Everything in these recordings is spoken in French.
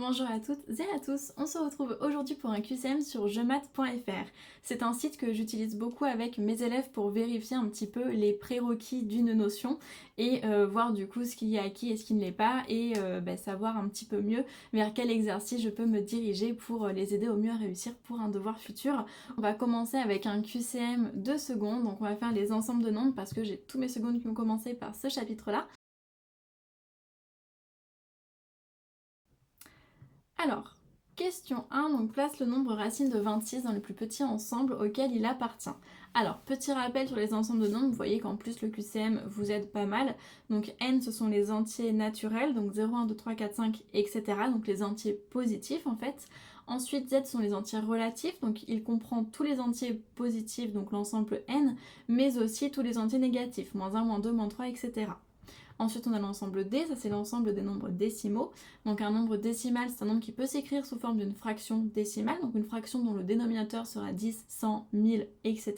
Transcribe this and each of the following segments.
Bonjour à toutes et à tous, on se retrouve aujourd'hui pour un QCM sur jemath.fr. C'est un site que j'utilise beaucoup avec mes élèves pour vérifier un petit peu les prérequis d'une notion et voir du coup ce qui est acquis et ce qui ne l'est pas et savoir un petit peu mieux vers quel exercice je peux me diriger pour les aider au mieux à réussir pour un devoir futur. On va commencer avec un QCM de secondes, donc on va faire les ensembles de nombres parce que j'ai tous mes secondes qui ont commencé par ce chapitre-là. Alors, question 1, donc place le nombre racine de 26 dans le plus petit ensemble auquel il appartient. Alors, petit rappel sur les ensembles de nombres, vous voyez qu'en plus le QCM vous aide pas mal. Donc n, ce sont les entiers naturels, donc 0, 1, 2, 3, 4, 5, etc. Donc les entiers positifs en fait. Ensuite, z sont les entiers relatifs, donc il comprend tous les entiers positifs, donc l'ensemble n, mais aussi tous les entiers négatifs, moins 1, moins 2, moins 3, etc. Ensuite, on a l'ensemble D, ça c'est l'ensemble des nombres décimaux. Donc un nombre décimal, c'est un nombre qui peut s'écrire sous forme d'une fraction décimale, donc une fraction dont le dénominateur sera 10, 100, 1000, etc.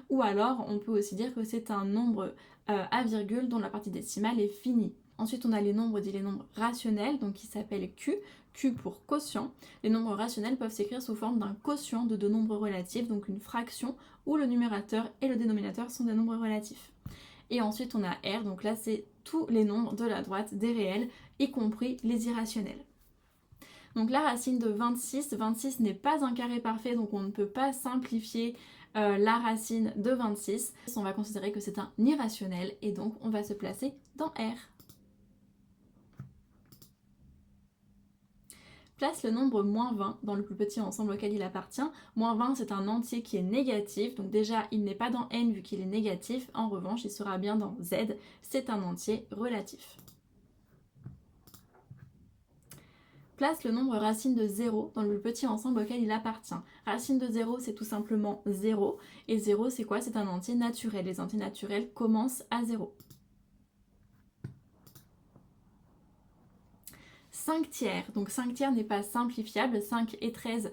Ou alors, on peut aussi dire que c'est un nombre à virgule dont la partie décimale est finie. Ensuite, on a les nombres dits les nombres rationnels, donc qui s'appellent Q, Q pour quotient. Les nombres rationnels peuvent s'écrire sous forme d'un quotient de deux nombres relatifs, donc une fraction où le numérateur et le dénominateur sont des nombres relatifs. Et ensuite on a R, donc là c'est tous les nombres de la droite des réels, y compris les irrationnels. Donc la racine de 26, 26 n'est pas un carré parfait, donc on ne peut pas simplifier la racine de 26. On va considérer que c'est un irrationnel et donc on va se placer dans R. Place le nombre moins 20 dans le plus petit ensemble auquel il appartient. Moins 20, c'est un entier qui est négatif, donc déjà il n'est pas dans n vu qu'il est négatif, en revanche il sera bien dans z, c'est un entier relatif. Place le nombre racine de 0 dans le plus petit ensemble auquel il appartient. Racine de 0, c'est tout simplement 0, et 0 c'est quoi? C'est un entier naturel, les entiers naturels commencent à 0. 5 tiers, donc 5 tiers n'est pas simplifiable, 5 et 13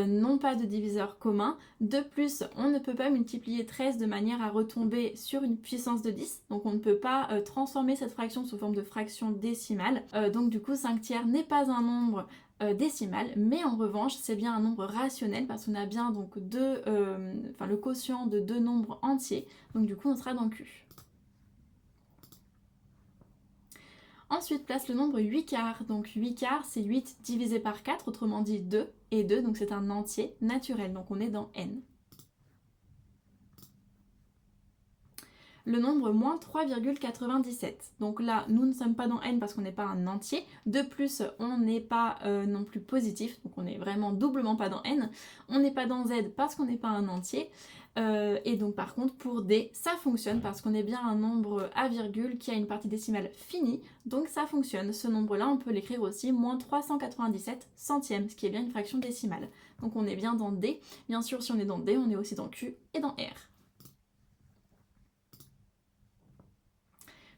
n'ont pas de diviseur commun. De plus, on ne peut pas multiplier 13 de manière à retomber sur une puissance de 10, donc on ne peut pas transformer cette fraction sous forme de fraction décimale. Donc du coup, 5 tiers n'est pas un nombre décimal, mais en revanche, c'est bien un nombre rationnel parce qu'on a bien donc le quotient de deux nombres entiers, donc du coup on sera dans Q. Ensuite, place le nombre 8 quarts. Donc 8 quarts, c'est 8 divisé par 4, autrement dit 2 et 2, donc c'est un entier naturel, donc on est dans n. Le nombre moins 3,97. Donc là, nous ne sommes pas dans n parce qu'on n'est pas un entier. De plus, on n'est pas non plus positif, donc on n'est vraiment doublement pas dans n. On n'est pas dans z parce qu'on n'est pas un entier. Et donc par contre pour D ça fonctionne parce qu'on est bien un nombre à virgule qui a une partie décimale finie, donc ça fonctionne. Ce nombre là on peut l'écrire aussi moins 397 centièmes, ce qui est bien une fraction décimale. Donc on est bien dans D. Bien sûr si on est dans D on est aussi dans Q et dans R.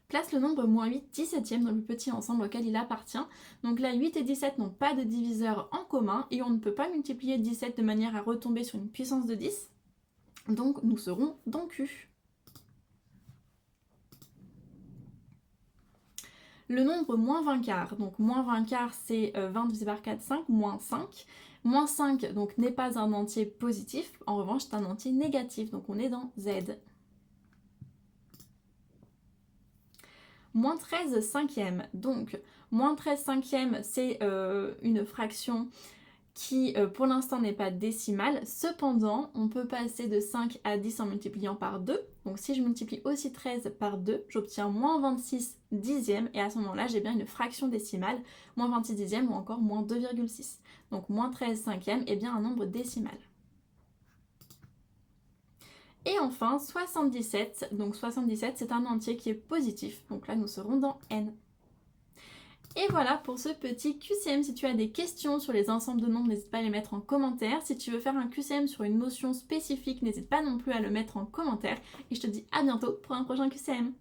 Place le nombre moins 8 17e dans le petit ensemble auquel il appartient. Donc là 8 et 17 n'ont pas de diviseur en commun et on ne peut pas multiplier 17 de manière à retomber sur une puissance de 10. Donc nous serons dans Q. Le nombre moins 20 quarts, donc moins 20 quarts c'est 20 divisé par 4, 5, moins 5. Moins 5 donc n'est pas un entier positif, en revanche c'est un entier négatif, donc on est dans Z. Moins 13 cinquièmes, donc moins 13 cinquièmes c'est une fraction qui pour l'instant n'est pas décimale, cependant on peut passer de 5 à 10 en multipliant par 2, donc si je multiplie aussi 13 par 2, j'obtiens moins 26 dixièmes, et à ce moment-là j'ai bien une fraction décimale, moins 26 dixièmes ou encore moins 2,6. Donc moins 13 cinquièmes est bien un nombre décimal. Et enfin 77, donc 77 c'est un entier qui est positif, donc là nous serons dans n. Et voilà pour ce petit QCM. Si tu as des questions sur les ensembles de nombres, n'hésite pas à les mettre en commentaire. Si tu veux faire un QCM sur une notion spécifique, n'hésite pas non plus à le mettre en commentaire. Et je te dis à bientôt pour un prochain QCM.